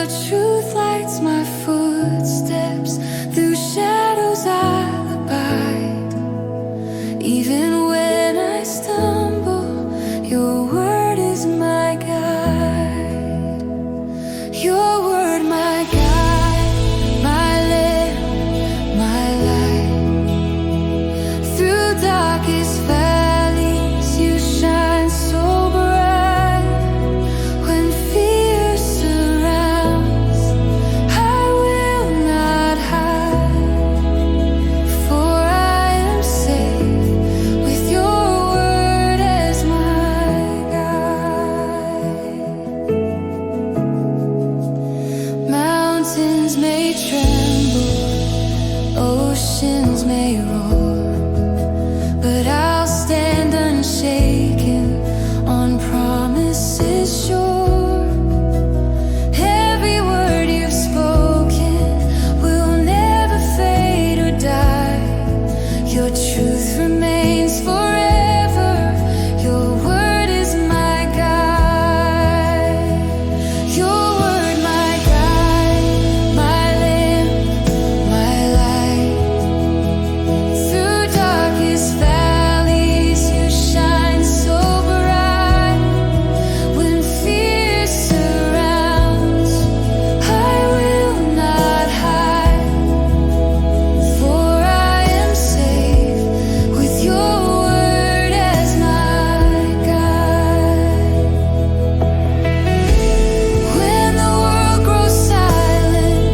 Your truth lights my footsteps. Through shadows I'll abide. Even when I stumble, your word is my guide. Your word my guide, my lamp, my light. Through darkest valleys you shine so bright. When fear surrounds, I will not hide. For I am safe with your word as my guide. Mountains may tremble, oceans may roar, but I'll stand unshaken on promises sure. Every word you've spoken will never fade or die. Your truth remains forever. Your word is my guide. Your word my guide, my lamp, my light. Through darkest valleys you shine so bright. When fear surrounds, I will not hide. For I am safe with your word as my guide. When the world grows silent,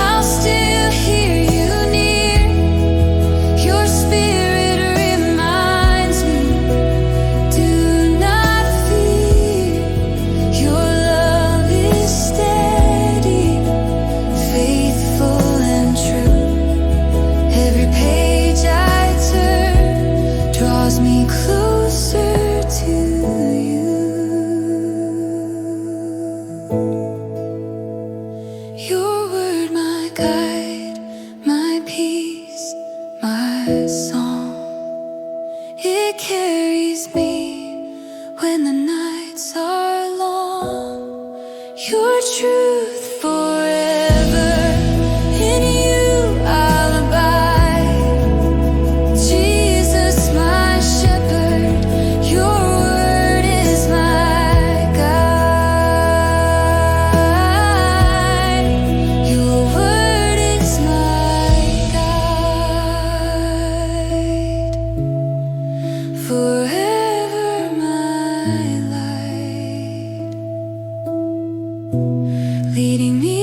I'll still hear you near. Your spirit reminds me, do not fear. Your love is steady, faithful and true. Every page I turn draws me closer to you. Your word my guide, my peace, my song. It carries me when the nights are long. Your truth forever, in you I'll abide. Jesus my shepherd, your word is my guide. Your word is my guide. Forever my light, leading me